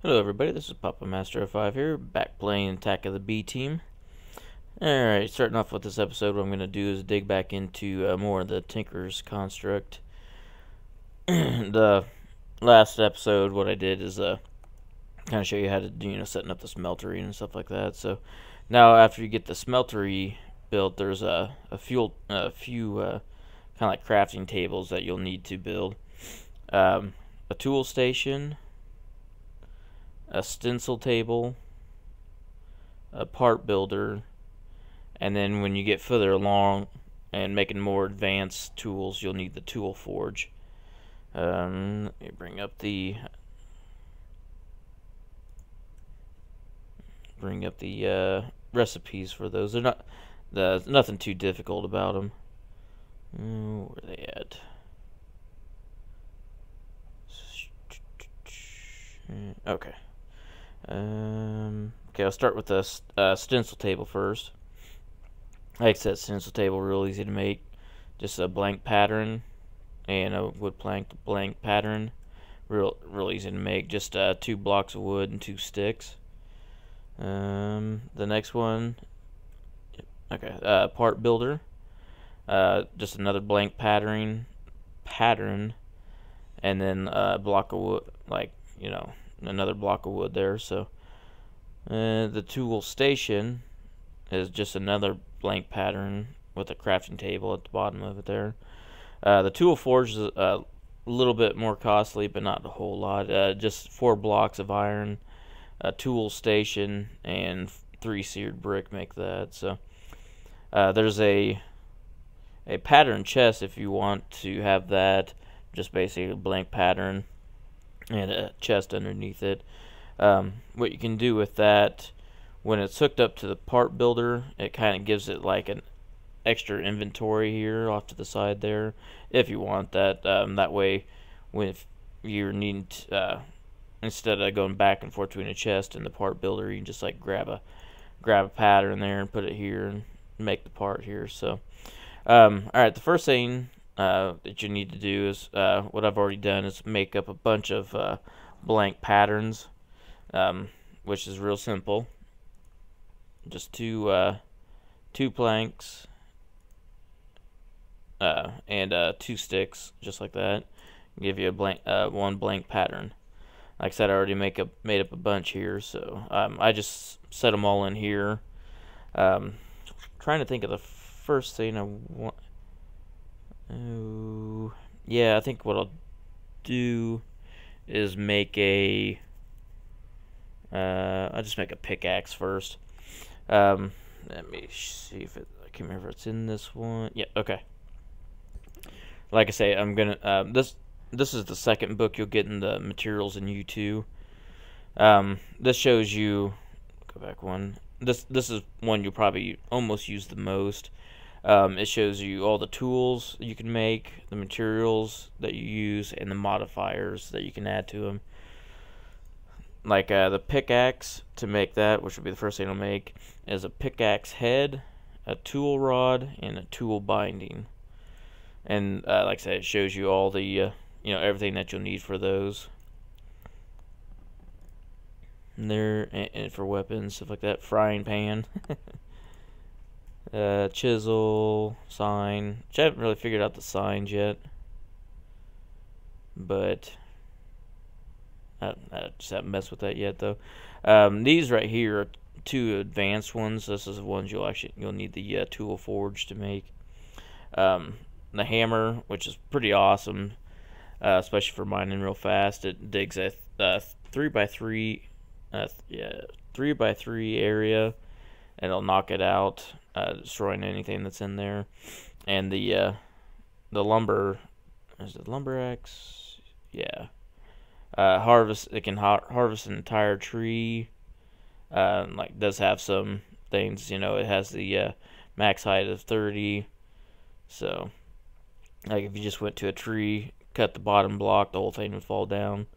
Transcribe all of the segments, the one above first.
Hello everybody, this is Papamaster05 here, back playing Attack of the B Team. Alright, starting off with this episode, what I'm going to do is dig back into more of the Tinkers construct. The last episode, what I did is kind of show you how to do, setting up the smeltery and stuff like that. So now after you get the smeltery built, there's a few kind of like crafting tables that you'll need to build. A tool station, a stencil table, a part builder, and then when you get further along and making more advanced tools, you'll need the tool forge. Let me bring up the recipes for those. They're not nothing too difficult about them. Where are they at? Okay. Okay, I'll start with the stencil table first. Like I said, stencil table, real easy to make. Just a blank pattern and a wood plank blank pattern. Real easy to make. Just 2 blocks of wood and 2 sticks. The next one, okay, part builder. Just another blank pattern, and then a block of wood, another block of wood there. So the tool station is just another blank pattern with a crafting table at the bottom of it there. The tool forge is a little bit more costly, but not a whole lot. Just 4 blocks of iron, a tool station, and 3 seared brick make that. So there's a pattern chest if you want to have that. Just basically a blank pattern and a chest underneath it. What you can do with that, when it's hooked up to the part builder, it kind of gives it like an extra inventory here off to the side there, if you want that. That way, when you're needing instead of going back and forth between a chest and the part builder, you can just like grab a pattern there and put it here and make the part here. So, alright, the first thing that you need to do is what I've already done is make up a bunch of blank patterns, which is real simple. Just two planks and 2 sticks, just like that. Give you a blank one blank pattern. Like I said, I already made up a bunch here, so I just set them all in here. Trying to think of the first thing I want. Oh, yeah, I think what I'll do is make a I'll just make a pickaxe first. Let me see if I can't remember if it's in this one. Yeah, okay. Like I say, I'm gonna this is the second book you'll get in the materials in U2. This shows you, go back one. This is one you'll probably almost use the most. It shows you all the tools you can make, the materials that you use, and the modifiers that you can add to them. Like the pickaxe, to make that, which will be the first thing I'll make, is a pickaxe head, a tool rod, and a tool binding. And like I said, it shows you all the everything that you'll need for those. And there, and for weapons, stuff like that. Frying pan, chisel, sign. Which I haven't really figured out the signs yet, but I just haven't messed with that yet though. These right here are 2 advanced ones. This is the ones you'll need the tool forge to make. The hammer, which is pretty awesome, especially for mining real fast. It digs a 3x3 3x3 area, and it'll knock it out, destroying anything that's in there. And the lumber, is it lumber axe? Yeah. It can harvest an entire tree. Does have some things, it has the max height of 30. So, like if you just went to a tree, cut the bottom block, the whole thing would fall down,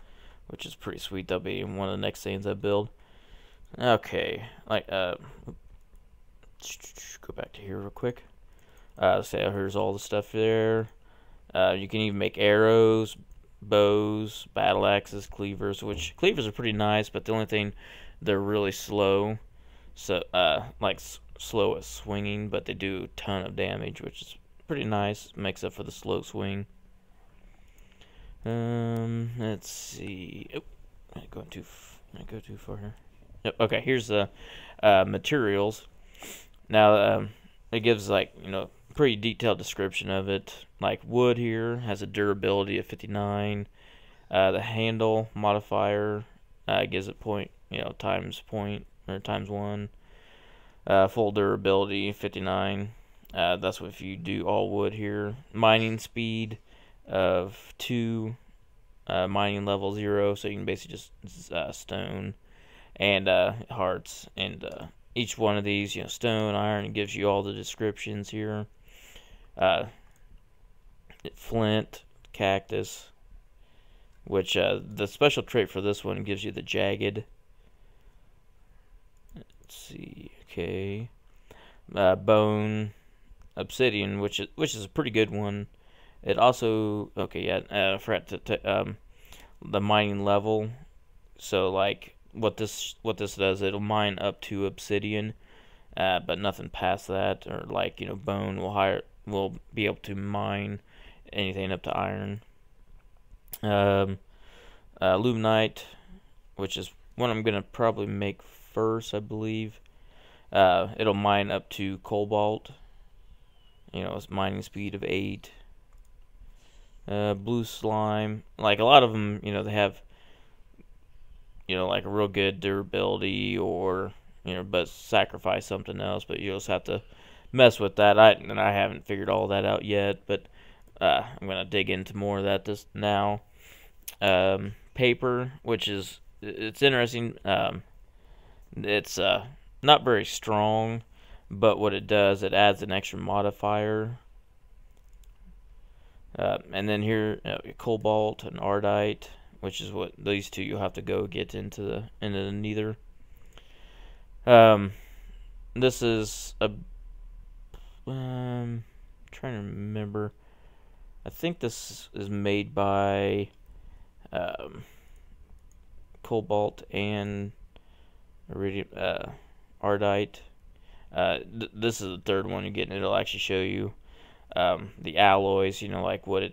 which is pretty sweet. That'll be one of the next things I build. Okay, go back to here real quick. So here's all the stuff there. You can even make arrows, bows, battle axes, cleavers, which cleavers are pretty nice, but the only thing, they're really slow. So, like slow at swinging, but they do a ton of damage, which is pretty nice. Makes up for the slow swing. Let's see. Oh, I go too far here. Yep. Okay, here's the materials. Now, it gives, like, pretty detailed description of it. Like, wood here has a durability of 59. The handle modifier gives it times 1. Full durability 59. That's what if you do all wood here. Mining speed of 2. Mining level 0, so you can basically just stone and hearts. And each one of these, stone, iron, it gives you all the descriptions here. Flint, cactus, which the special trait for this one gives you the jagged. Let's see, okay. Bone, obsidian, which is a pretty good one. It also, okay, yeah, for the mining level. So, like, what this does, it'll mine up to obsidian, but nothing past that. Or, like, bone will be able to mine anything up to iron. Luminite, which is what I'm gonna probably make first, I believe. It'll mine up to cobalt. It's mining speed of 8. Blue slime, like a lot of them, they have, like a real good durability, or but sacrifice something else. But you just have to mess with that. I haven't figured all that out yet, but I'm gonna dig into more of that now. Paper, which it's interesting. It's not very strong, but what it does, it adds an extra modifier. And then here, cobalt and ardite, which is what these two you'll have to go get into the nether. This is a trying to remember. I think this is made by cobalt and iridium, ardite. This is the third one you're getting. It'll actually show you the alloys, like what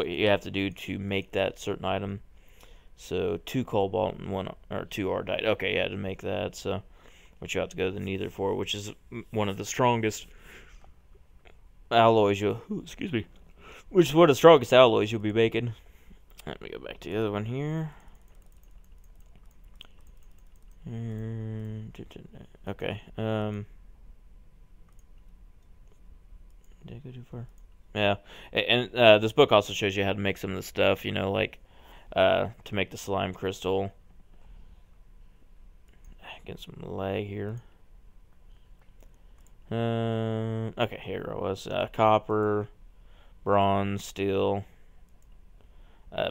you have to do to make that certain item. So 2 cobalt and 2 ardite. Okay, yeah, to make that. So which you have to go to the nether for, which is one of the strongest alloys which is one of the strongest alloys you'll be making. Let me go back to the other one here. Okay. Did I go too far? Yeah. And this book also shows you how to make some of the stuff, like to make the slime crystal. Get some lag here. Okay, here it was. Copper, bronze, steel,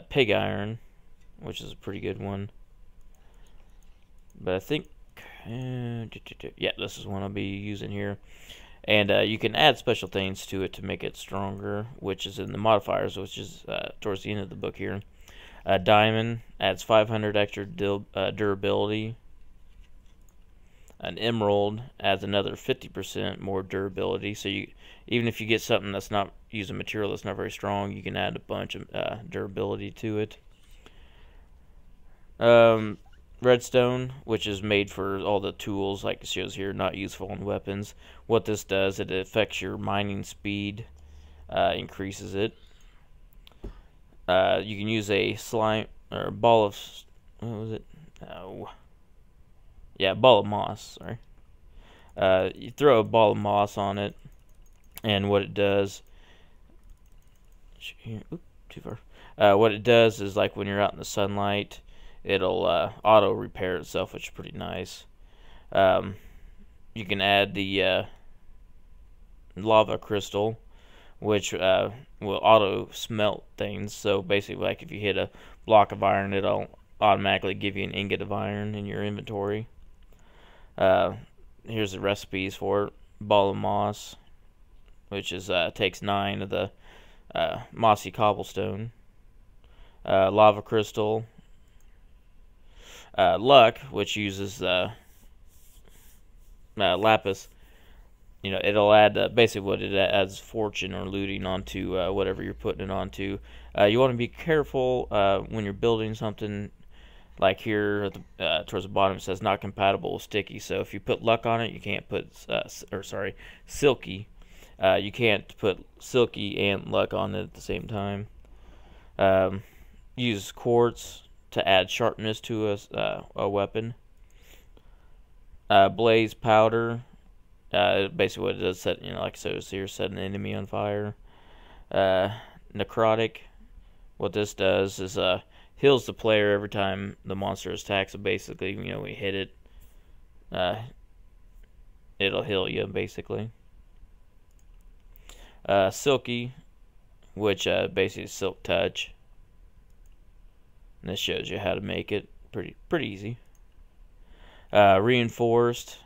pig iron, which is a pretty good one. But I think, yeah, this is one I'll be using here. And you can add special things to it to make it stronger, which is in the modifiers, which is towards the end of the book here. Diamond adds 500 extra durability. An emerald adds another 50% more durability. So even if you get something that's not using material that's not very strong, you can add a bunch of durability to it. Redstone, which is made for all the tools, like it shows here, not useful in weapons. What this does, it affects your mining speed, increases it. You can use a slime or a ball of, what was it? Oh, yeah, ball of moss. Sorry. You throw a ball of moss on it, and what it does. Oops, too far. What it does is, like, when you're out in the sunlight, it'll auto repair itself, which is pretty nice. You can add the lava crystal, which will auto smelt things. So basically, like, if you hit a block of iron, it'll automatically give you an ingot of iron in your inventory. Here's the recipes for it. Ball of moss, which is takes 9 of the mossy cobblestone. lava crystal, luck, which uses lapis. You know, it'll add basically what it adds, fortune or looting onto whatever you're putting it onto. You want to be careful when you're building something. Like here at the, towards the bottom, it says not compatible with sticky. So if you put luck on it, you can't put silky. You can't put silky and luck on it at the same time. Use quartz to add sharpness to a weapon. Blaze powder. Basically what it does, set, you know, like so here, set an enemy on fire. Necrotic. What this does is heals the player every time the monster is attacked. So basically, you know, we hit it, it'll heal you basically. Silky, which basically is silk touch. And this shows you how to make it pretty easy. Reinforced,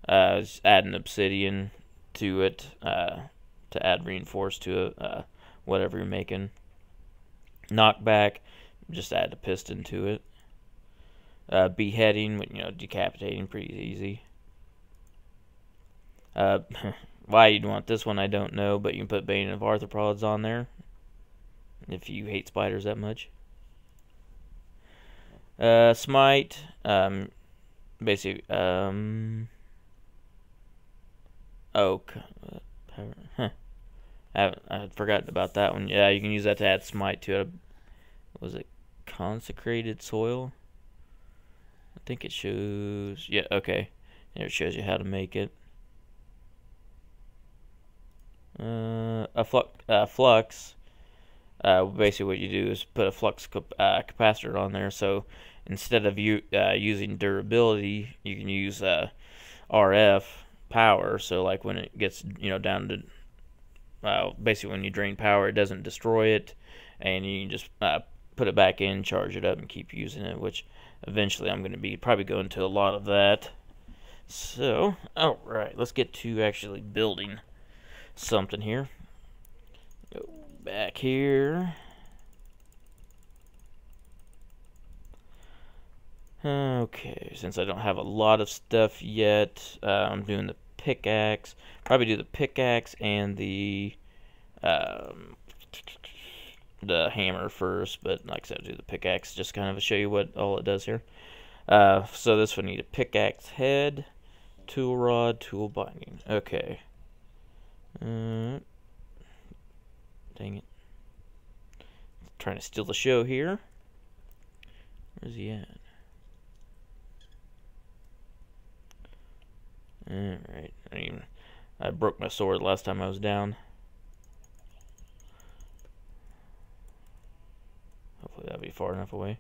just add an obsidian to it to add reinforced to it, whatever you're making. Knockback, just add a piston to it. Beheading, you know, decapitating, pretty easy. Why you'd want this one, I don't know, but you can put Bane of Arthropods on there if you hate spiders that much. Smite, basically, I had forgotten about that one. Yeah, you can use that to add smite to it. Was it consecrated soil? I think it shows. Yeah, okay. Here it shows you how to make it. Flux. Basically, what you do is put a flux capacitor on there. So instead of using durability, you can use RF power. So like when it gets, you know, down to basically when you drain power, it doesn't destroy it, and you can just put it back in, charge it up, and keep using it. Which eventually I'm going to be probably going to a lot of that. So, all right, let's get to actually building something here. Go back here. Okay, since I don't have a lot of stuff yet, I'm doing the pickaxe. Probably do the pickaxe and the hammer first, but like I said, I'll do the pickaxe just kind of to show you what all it does here. So this would need a pickaxe head, tool rod, tool binding. Okay. Dang it. Trying to steal the show here. Where's he at? Alright. I broke my sword last time I was down. Hopefully that'll be far enough away.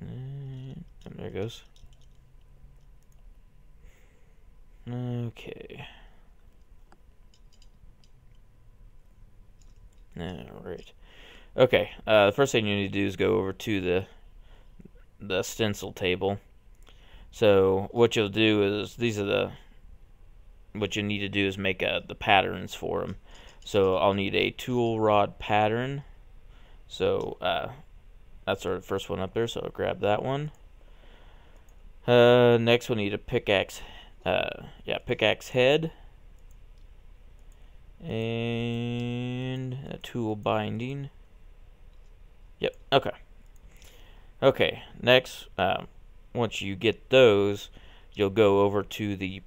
And there it goes. Okay. Alright. Okay, the first thing you need to do is go over to the stencil table. So what you'll do is, what you need to do is make the patterns for them. So I'll need a tool rod pattern. So that's our first one up there, so I'll grab that one. Next we'll need a pickaxe. Pickaxe head. And a tool binding. Yep, okay. Okay, next, once you get those, you'll go over to the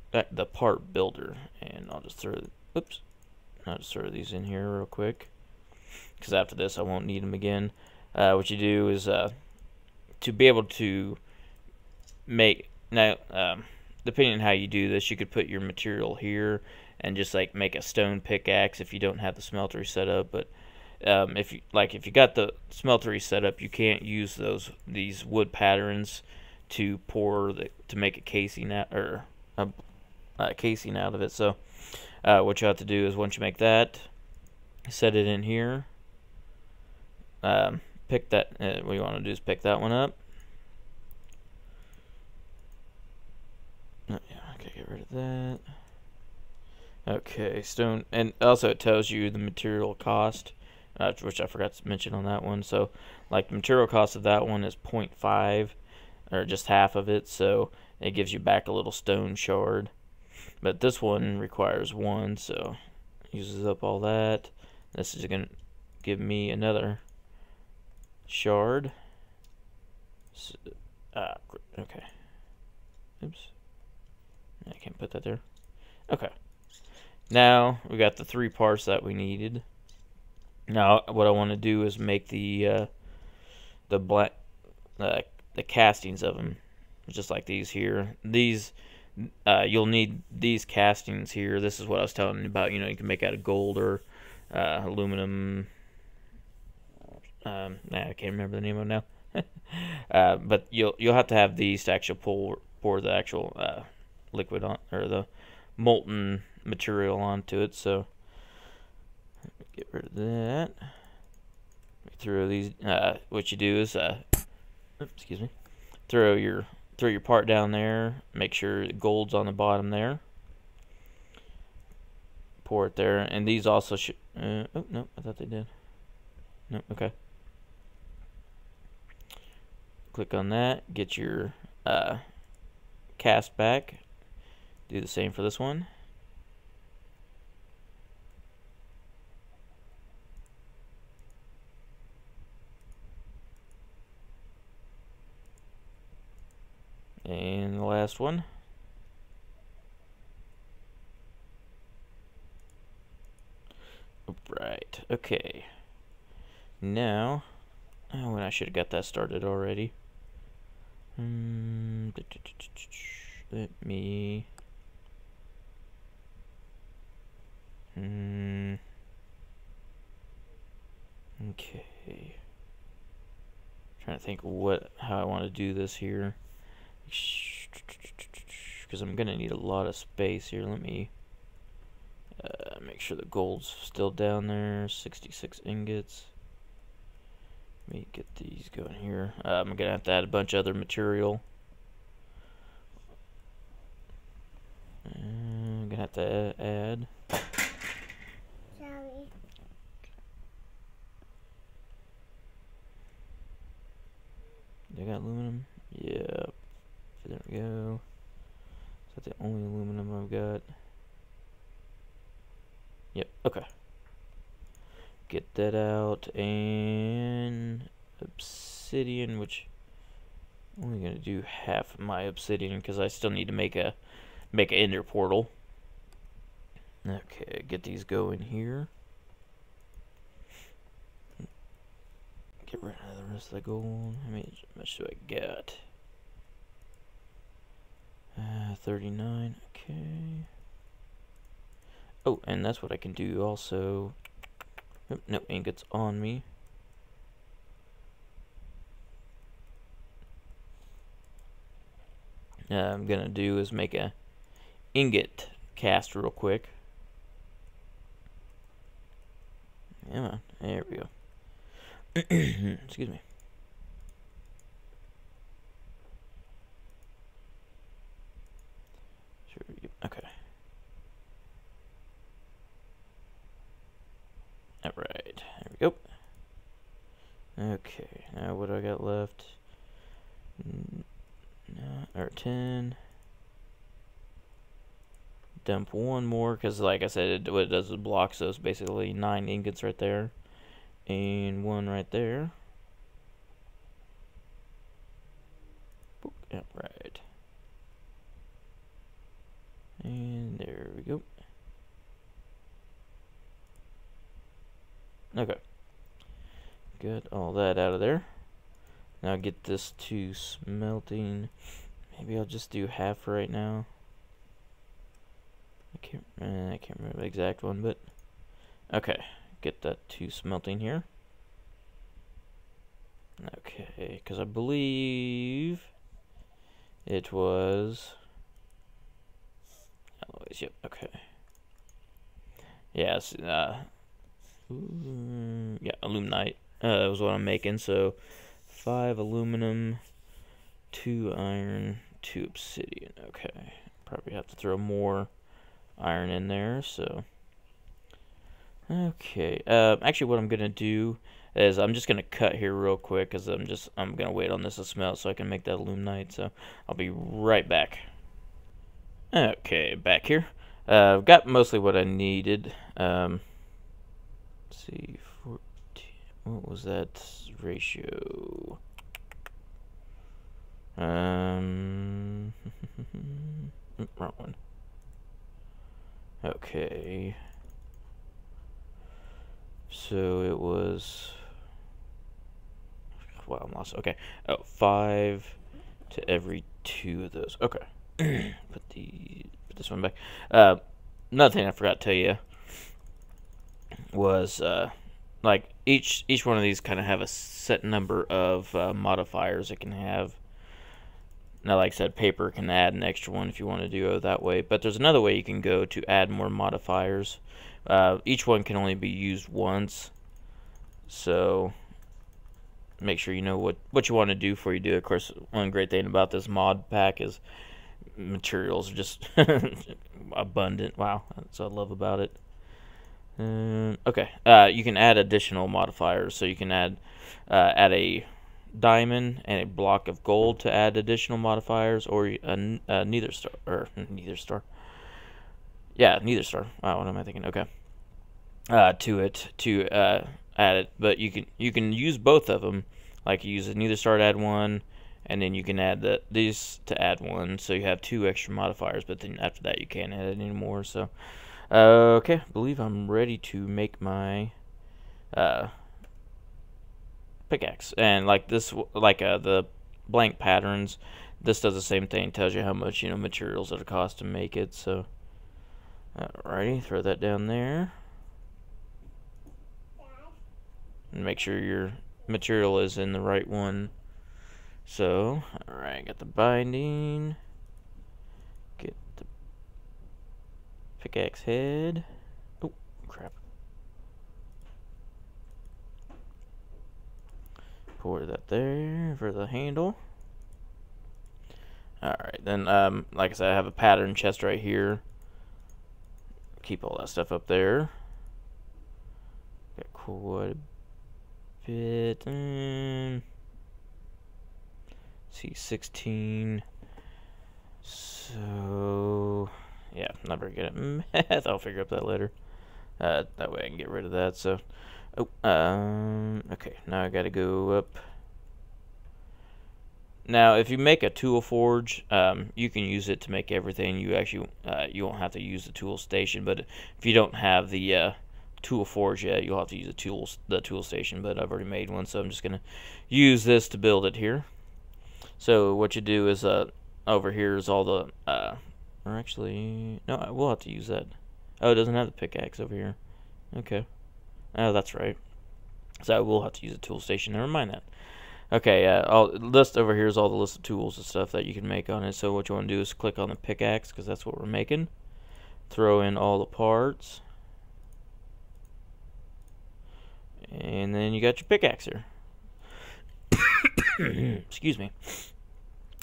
part builder, and I'll just throw these in here real quick, because after this I won't need them again. What you do is to be able to make, now depending on how you do this, you could put your material here and just like make a stone pickaxe if you don't have the smeltery set up. But if you got the smeltery set up, you can't use these wood patterns to make a casing out, or a casing out of it. So what you have to do is, once you make that, set it in here. Pick that. What you want to do is pick that one up. Oh, yeah, okay, get rid of that. Okay, stone, and also it tells you the material cost, which I forgot to mention on that one. So, like the material cost of that one is 0.5, or just half of it. So it gives you back a little stone shard. But this one requires 1, so uses up all that. This is gonna give me another shard. So, okay. Oops. I can't put that there. Okay. Now we got the 3 parts that we needed. Now what I want to do is make the black the castings of them, just like these here. These you'll need these castings here. This is what I was telling you about. You know, you can make out of gold or aluminum. I can't remember the name of it now. But you'll have to have these to actually pour the actual liquid on, or the molten material onto it. So get rid of that. Throw these. What you do is excuse me. Throw your part down there. Make sure the gold's on the bottom there. Pour it there, and these also should. Oh no, I thought they did. No, okay. Click on that. Get your cast back. Do the same for this one. And the last one. Right. Okay. Now, oh, and I should have got that started already. Let me. Okay. Trying to think how I want to do this here, because I'm gonna need a lot of space here. Let me make sure the gold's still down there. 66 ingots. Let me get these going here. I'm gonna have to add a bunch of other material. I'm gonna have to add. Sorry. They got aluminum? Yep. There we go. Is that the only aluminum I've got? Yep, okay. Get that out, and obsidian, which I'm only gonna do half of my obsidian because I still need to make an ender portal. Okay, get these going here. Get rid of the rest of the gold. How much do I got? 39. Okay. Oh, and that's what I can do also. Oop, no ingots on me. I'm gonna do is make a ingot cast real quick. Come on, there we go. Excuse me. Okay. Alright, there we go. Okay, now what do I got left? Or 10. Dump one more, because like I said, what it does is block, so it's basically 9 ingots right there. And 1 right there. Yep, right. And there we go. Okay. Get all that out of there. Now get this to smelting. Maybe I'll just do half for right now. I can't remember the exact one, but okay. Get that to smelting here. Okay, because I believe it was alloys. Yep. Okay. Yes. Yeah, aluminite was what I'm making. So 5 aluminum, 2 iron, 2 obsidian. Okay. Probably have to throw more iron in there. So okay, actually what I'm gonna do is I'm just gonna cut here real quick because I'm gonna wait on this to smelt so I can make that aluminite. So I'll be right back. Okay, back here. I've got mostly what I needed. Let's see, 14. What was that ratio? Wrong one. Okay. So it was. Wow, I'm lost. Okay. Oh, 5 to every 2 of those. Okay. Put this one back. Another thing I forgot to tell you was like each one of these kind of have a set number of modifiers it can have. Now, like I said, paper can add an extra one if you want to do it that way. But there's another way you can go to add more modifiers. Each one can only be used once. So make sure you know what you want to do before you do it. Of course, one great thing about this mod pack is materials are just abundant. Wow, that's what I love about it. Okay, you can add additional modifiers. So you can add a diamond and a block of gold to add additional modifiers, or neither star. Yeah, neither star. Wow, what am I thinking? Okay. To it to add it, but you can use both of them. Like you use a neither star to add one, and then you can add these to add one. So you have 2 extra modifiers. But then after that, you can't add it anymore. So okay, I believe I'm ready to make my pickaxe. And like this, like the blank patterns, this does the same thing. Tells you how much materials it'll cost to make it. So alrighty, throw that down there, and make sure your material is in the right one. So alright, got the binding, get the pickaxe head. Oh crap. Pour that there for the handle. Alright, then like I said, I have a pattern chest right here. Keep all that stuff up there. Got quite a bit. See, 16. So yeah, I'm not very good at math. I'll figure up that later. That way I can get rid of that. So okay, now I gotta go up. Now if you make a tool forge, you can use it to make everything. You actually you won't have to use the tool station, but if you don't have the tool forge yet, you'll have to use the tool station. But I've already made one, so I'm just gonna use this to build it here. So what you do is over here is all the or actually no, I will have to use that. Oh, it doesn't have the pickaxe over here. Okay. Oh, that's right. So I will have to use a tool station. Never mind that. Okay, list over here is all the list of tools and stuff that you can make on it. So what you want to do is click on the pickaxe, because that's what we're making. Throw in all the parts. And then you got your pickaxe here. Excuse me.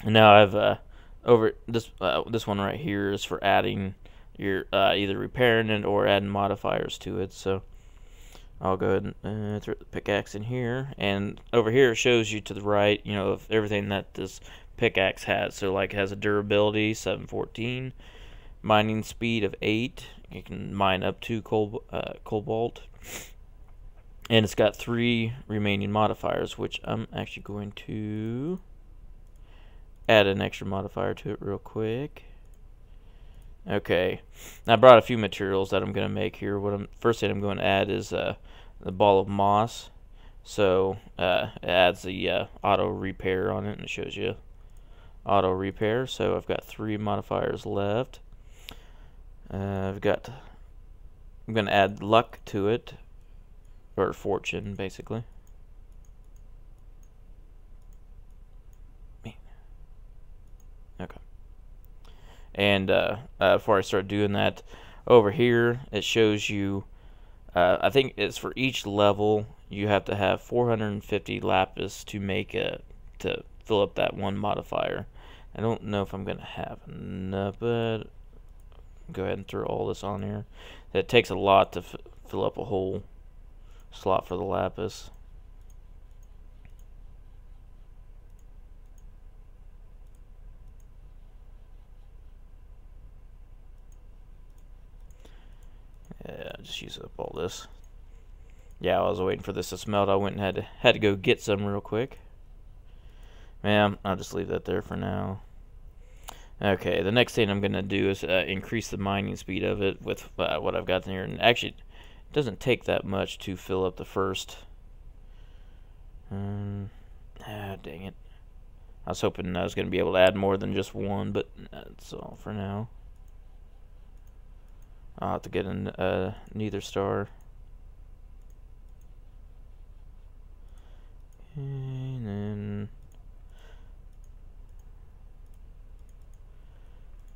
And now I've over this this one right here is for adding your either repairing it or adding modifiers to it. So I'll go ahead and throw the pickaxe in here, and over here it shows you to the right, of everything that this pickaxe has. So like it has a durability 714, mining speed of 8. You can mine up to cobalt. And it's got 3 remaining modifiers, which I'm actually going to add an extra modifier to it real quick. Okay, I brought a few materials that I'm going to make here. First thing I'm going to add is the ball of moss. So it adds the auto repair on it, and it shows you auto repair. So I've got 3 modifiers left. I'm going to add luck to it. Or fortune, basically. Okay. And before I start doing that, over here it shows you, I think it's for each level you have to have 450 lapis to to fill up that one modifier. I don't know if I'm gonna have enough, but go ahead and throw all this on here. It takes a lot to fill up a whole slot for the lapis. Yeah, just use up all this. Yeah, I was waiting for this to smelt. I went and had to go get some real quick. Man, I'll just leave that there for now. Okay, the next thing I'm going to do is increase the mining speed of it with what I've got in here. And actually, it doesn't take that much to fill up the first. Dang it. I was hoping I was going to be able to add more than just one, but that's all for now. I'll have to get a neither star. And then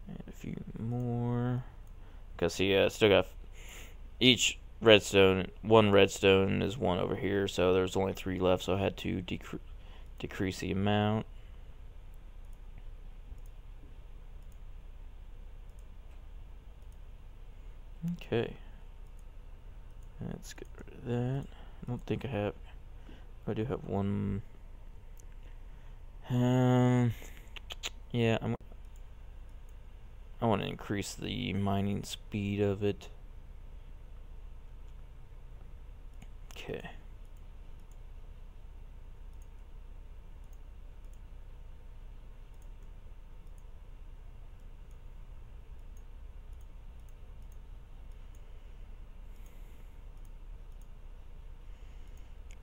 add a few more. Because see, still got each redstone. One redstone is one over here, so there's only 3 left. So I had to decrease the amount. Okay, let's get rid of that. I don't think I have. I do have one. Yeah, I want to increase the mining speed of it. Okay.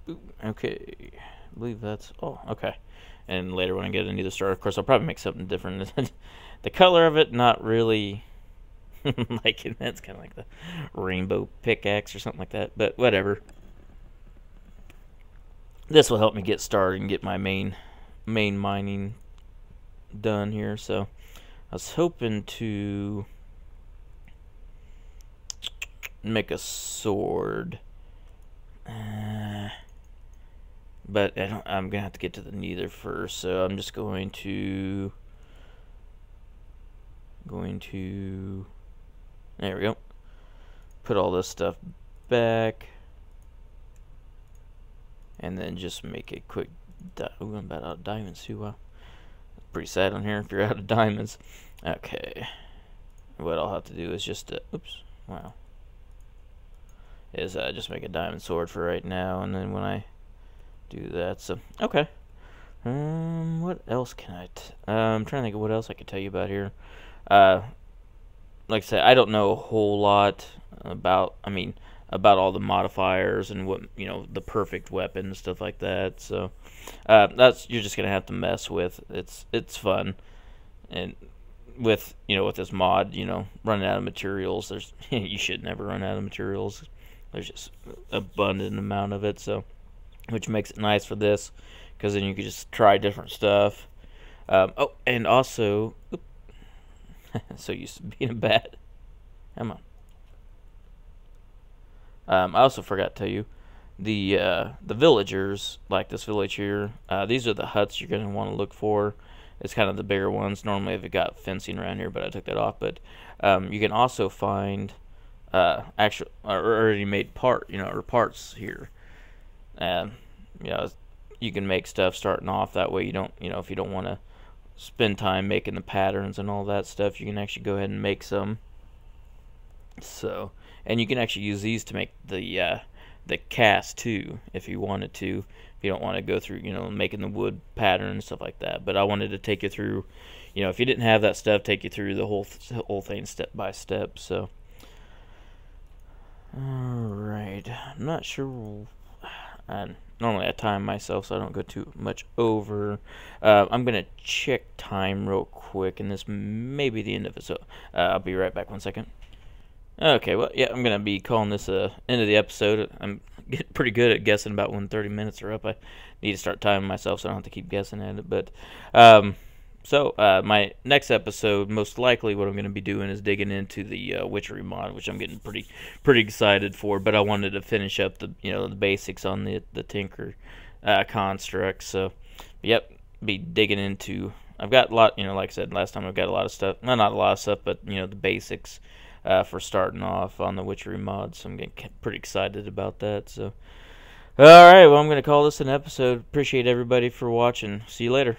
Ooh, okay, I believe that's okay. And later when I get into the star, of course, I'll probably make something different. The color of it, not really liking that. It's kind of like the rainbow pickaxe or something like that, but whatever. This will help me get started and get my main mining done here. So I was hoping to make a sword. But I'm gonna have to get to the nether first, so I'm just going to there we go. Put all this stuff back, and then just make a quick. I'm about out of diamonds too. Wow, pretty sad on here if you're out of diamonds. Okay, what I'll have to do is just oops, wow, is just make a diamond sword for right now, and then when I do that. So okay, what else can I'm trying to think of what else I could tell you about here. Like I said, I don't know a whole lot about all the modifiers and what, the perfect weapon and stuff like that. So that's, you're just gonna have to mess with. It's fun, and with with this mod, running out of materials. There's you should never run out of materials. There's just abundant amount of it. So, which makes it nice for this, because then you can just try different stuff. Oh, and also, so used to being a bat. Come on. I also forgot to tell you, the villagers, like this village here, these are the huts you're going to want to look for. It's kind of the bigger ones. Normally they've got fencing around here, but I took that off. But you can also find actual already made parts here. You can make stuff starting off that way. You don't, if you don't want to spend time making the patterns and all that stuff, you can actually go ahead and make some. So, and you can actually use these to make the cast too, if you wanted to. If you don't want to go through, making the wood pattern and stuff like that. But I wanted to take you through, if you didn't have that stuff, take you through the whole thing step by step. So, all right, I'm not sure. Normally I time myself so I don't go too much over. I'm gonna check time real quick, and this may be the end of it. So I'll be right back. 1 second. Okay, well, yeah, I'm gonna be calling this end of the episode. I'm getting pretty good at guessing about when 30 minutes are up. I need to start timing myself so I don't have to keep guessing at it. But my next episode, most likely, what I'm going to be doing is digging into the witchery mod, which I'm getting pretty excited for. But I wanted to finish up the the basics on the Tinker constructs. So, yep, be digging into I've got a lot, like I said last time, I've got a lot of stuff. Well, not a lot of stuff, but the basics for starting off on the Witchery mod. So I'm getting pretty excited about that. So, all right, well, I'm gonna call this an episode. Appreciate everybody for watching. See you later.